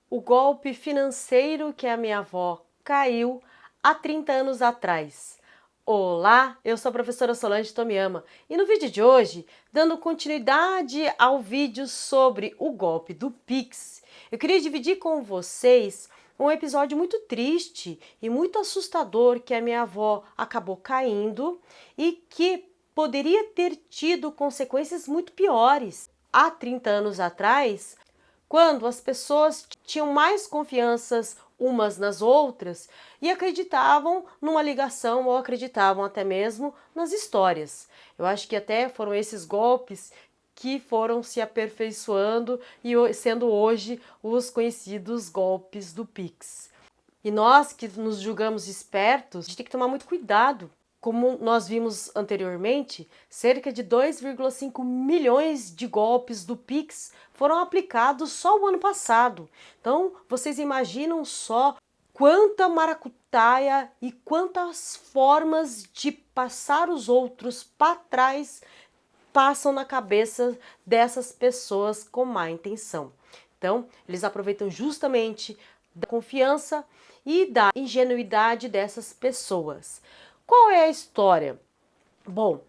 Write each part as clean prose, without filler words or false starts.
O golpe financeiro que a minha avó caiu há 30 anos atrás. Olá, eu sou a professora Solange Tomiyama e no vídeo de hoje, dando continuidade ao vídeo sobre o golpe do Pix, eu queria dividir com vocês um episódio muito triste e muito assustador que a minha avó acabou caindo e que poderia ter tido consequências muito piores. Há 30 anos atrás, quando as pessoas tinham mais confianças umas nas outras e acreditavam numa ligação ou acreditavam até mesmo nas histórias. Eu acho que até foram esses golpes que foram se aperfeiçoando e sendo hoje os conhecidos golpes do Pix. E nós que nos julgamos espertos, a gente tem que tomar muito cuidado. Como nós vimos anteriormente, cerca de 2,5 milhões de golpes do Pix foram aplicados só o ano passado. Então, vocês imaginam só quanta maracutaia e quantas formas de passar os outros para trás passam na cabeça dessas pessoas com má intenção. Então, eles aproveitam justamente da confiança e da ingenuidade dessas pessoas. Qual é a história? Bom,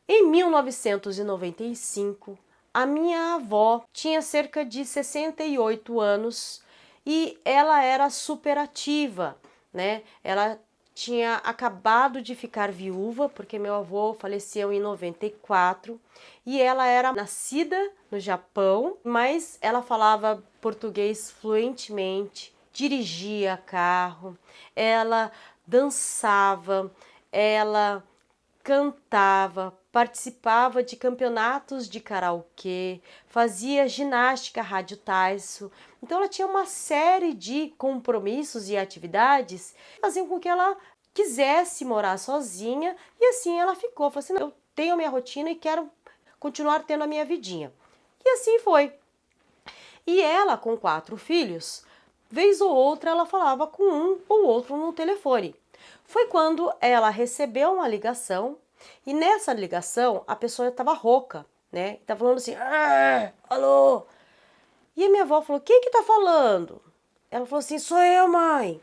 em 1995, a minha avó tinha cerca de 68 anos e ela era super ativa, né? Ela tinha acabado de ficar viúva, porque meu avô faleceu em 94, e ela era nascida no Japão, mas ela falava português fluentemente, dirigia carro, ela dançava, ela cantava, participava de campeonatos de karaokê, fazia ginástica rádio Taiso. Então ela tinha uma série de compromissos e atividades que faziam com que ela quisesse morar sozinha e assim ela ficou. Falou assim, não, eu tenho a minha rotina e quero continuar tendo a minha vidinha. E assim foi. E ela, com 4 filhos, vez ou outra ela falava com um ou outro no telefone. Foi quando ela recebeu uma ligação e nessa ligação a pessoa estava rouca, né? Estava falando assim, alô? E a minha avó falou, quem que tá falando? Ela falou assim, sou eu, mãe.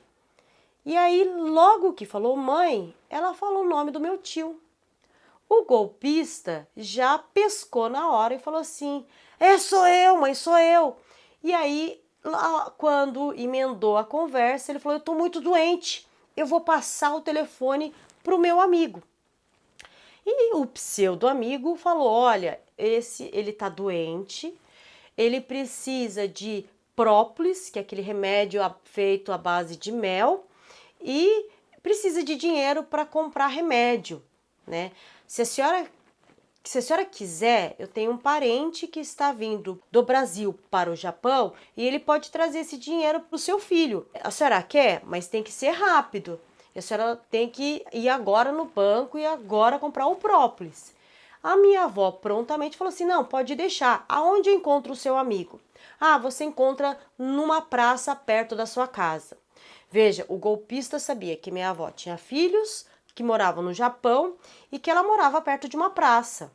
E aí, logo que falou mãe, ela falou o nome do meu tio. O golpista já pescou na hora e falou assim, sou eu, mãe, sou eu. E aí, quando emendou a conversa, ele falou, eu tô muito doente, eu vou passar o telefone pro meu amigo. E o pseudo amigo falou, olha, ele tá doente, ele precisa de própolis, que é aquele remédio feito à base de mel, e precisa de dinheiro para comprar remédio, né? Se a senhora quiser, eu tenho um parente que está vindo do Brasil para o Japão e ele pode trazer esse dinheiro para o seu filho. A senhora quer? Mas tem que ser rápido. A senhora tem que ir agora no banco e agora comprar o própolis. A minha avó prontamente falou assim, não, pode deixar. Aonde eu encontro o seu amigo? Ah, você encontra numa praça perto da sua casa. Veja, o golpista sabia que minha avó tinha filhos que moravam no Japão e que ela morava perto de uma praça.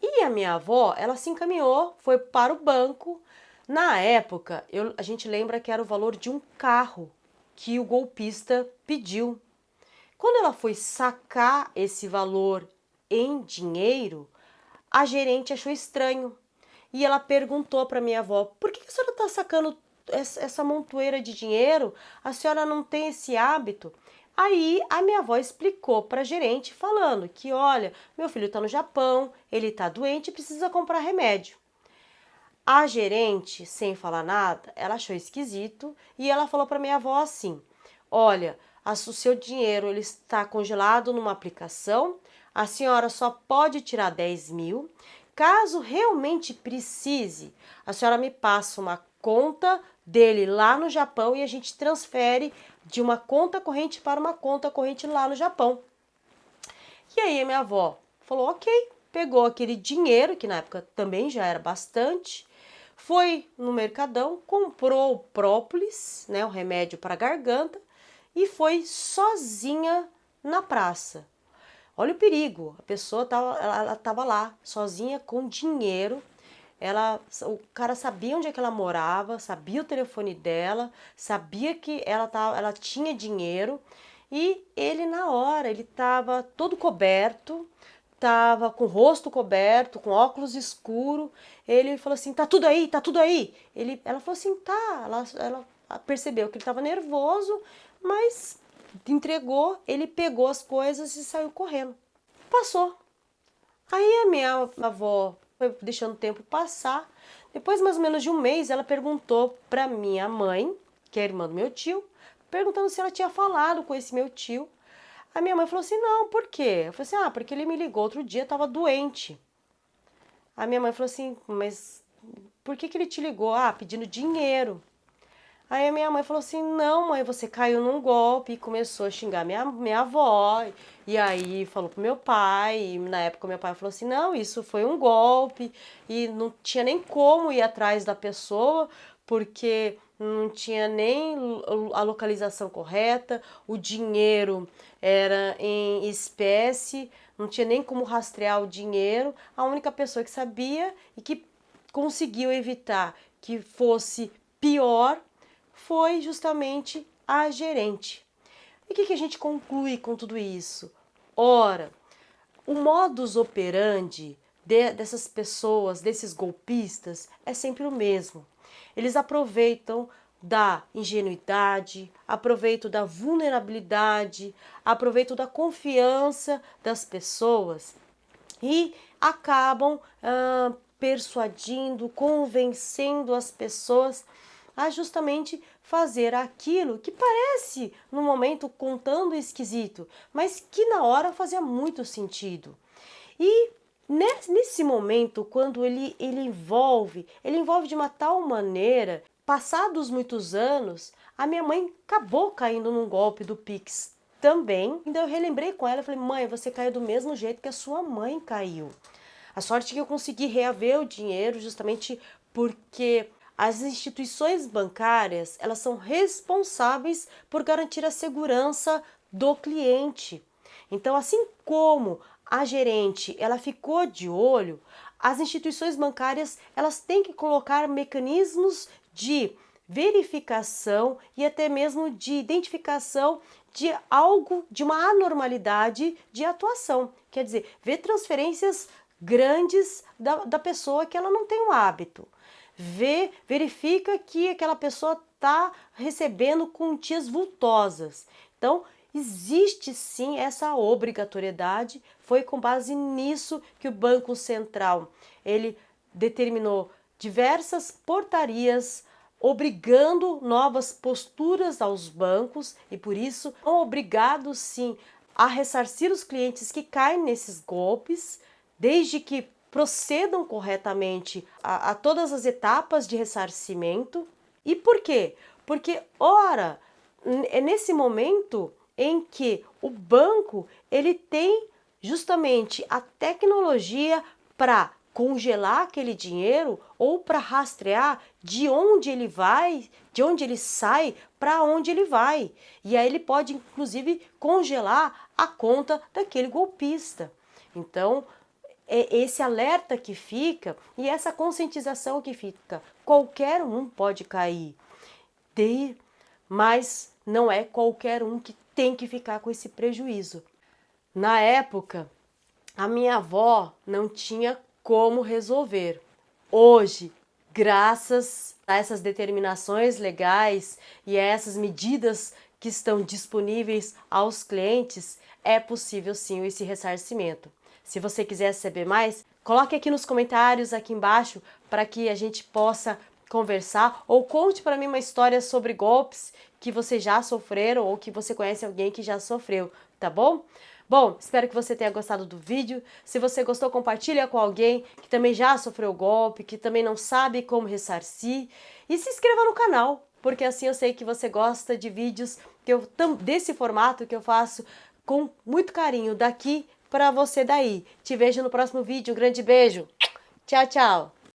E a minha avó, ela se encaminhou, foi para o banco. Na época, a gente lembra que era o valor de um carro que o golpista pediu. Quando ela foi sacar esse valor em dinheiro, a gerente achou estranho. E ela perguntou para minha avó, por que a senhora está sacando essa montoeira de dinheiro? A senhora não tem esse hábito? Aí a minha avó explicou para a gerente falando que, olha, meu filho está no Japão, ele está doente e precisa comprar remédio. A gerente, sem falar nada, ela achou esquisito e ela falou para minha avó assim, olha, o seu dinheiro ele está congelado numa aplicação, a senhora só pode tirar 10 mil, caso realmente precise, a senhora me passa uma conta dele lá no Japão e a gente transfere de uma conta corrente para uma conta corrente lá no Japão. E aí a minha avó falou, ok, pegou aquele dinheiro, que na época também já era bastante, foi no Mercadão, comprou o própolis, né, o remédio para garganta, e foi sozinha na praça. Olha o perigo, a pessoa ela estava lá, sozinha com dinheiro, O cara sabia onde é que ela morava, sabia o telefone dela, sabia que ela tinha dinheiro e ele na hora, ele estava todo coberto, estava com o rosto coberto, com óculos escuro. Ele falou assim: tá tudo aí, tá tudo aí. Ela falou assim: tá. Ela percebeu que ele estava nervoso, mas entregou. Ele pegou as coisas e saiu correndo. Passou. Aí a minha avó foi deixando o tempo passar. Depois, mais ou menos de um mês, ela perguntou para minha mãe, que é a irmã do meu tio, perguntando se ela tinha falado com esse meu tio. A minha mãe falou assim: não, por quê? Eu falei assim: ah, porque ele me ligou outro dia, estava doente. A minha mãe falou assim: mas por que ele te ligou? Ah, pedindo dinheiro. Aí a minha mãe falou assim: não, mãe, você caiu num golpe. E começou a xingar minha avó. E aí falou pro meu pai. E na época meu pai falou assim: não, isso foi um golpe. E não tinha nem como ir atrás da pessoa, porque não tinha nem a localização correta, o dinheiro era em espécie, não tinha nem como rastrear o dinheiro. A única pessoa que sabia e que conseguiu evitar que fosse pior foi justamente a gerente. E o que a gente conclui com tudo isso? Ora, o modus operandi dessas pessoas, desses golpistas, é sempre o mesmo. Eles aproveitam da ingenuidade, aproveitam da vulnerabilidade, aproveitam da confiança das pessoas e acabam persuadindo, convencendo as pessoas a justamente fazer aquilo que parece no momento contando esquisito, mas que na hora fazia muito sentido. E nesse momento, quando ele envolve de uma tal maneira, passados muitos anos, a minha mãe acabou caindo num golpe do Pix também. Então eu relembrei com ela, falei: mãe, você caiu do mesmo jeito que a sua mãe caiu. A sorte é que eu consegui reaver o dinheiro justamente porque as instituições bancárias, elas são responsáveis por garantir a segurança do cliente. Então, assim como a gerente, ela ficou de olho, as instituições bancárias, elas têm que colocar mecanismos de verificação e até mesmo de identificação de algo, de uma anormalidade de atuação. Quer dizer, ver transferências grandes da pessoa que ela não tem o hábito. Verifica que aquela pessoa está recebendo quantias vultosas. Então, existe sim essa obrigatoriedade. Foi com base nisso que o Banco Central ele determinou diversas portarias obrigando novas posturas aos bancos e por isso são obrigados sim a ressarcir os clientes que caem nesses golpes, desde que procedam corretamente a todas as etapas de ressarcimento. E por quê? Porque, ora, é nesse momento em que o banco ele tem justamente a tecnologia para congelar aquele dinheiro ou para rastrear de onde ele vai, de onde ele sai, para onde ele vai. E aí ele pode, inclusive, congelar a conta daquele golpista. Então, é esse alerta que fica e essa conscientização que fica. Qualquer um pode cair, mas não é qualquer um que tem que ficar com esse prejuízo. Na época, a minha avó não tinha como resolver. Hoje, graças a essas determinações legais e a essas medidas que estão disponíveis aos clientes, é possível sim esse ressarcimento. Se você quiser saber mais, coloque aqui nos comentários aqui embaixo para que a gente possa conversar ou conte para mim uma história sobre golpes que você já sofreram ou que você conhece alguém que já sofreu, tá bom? Bom, espero que você tenha gostado do vídeo. Se você gostou, compartilha com alguém que também já sofreu golpe, que também não sabe como ressarcir. E se inscreva no canal, porque assim eu sei que você gosta de vídeos desse formato que eu faço com muito carinho daqui para você daí. Te vejo no próximo vídeo. Um grande beijo. Tchau, tchau.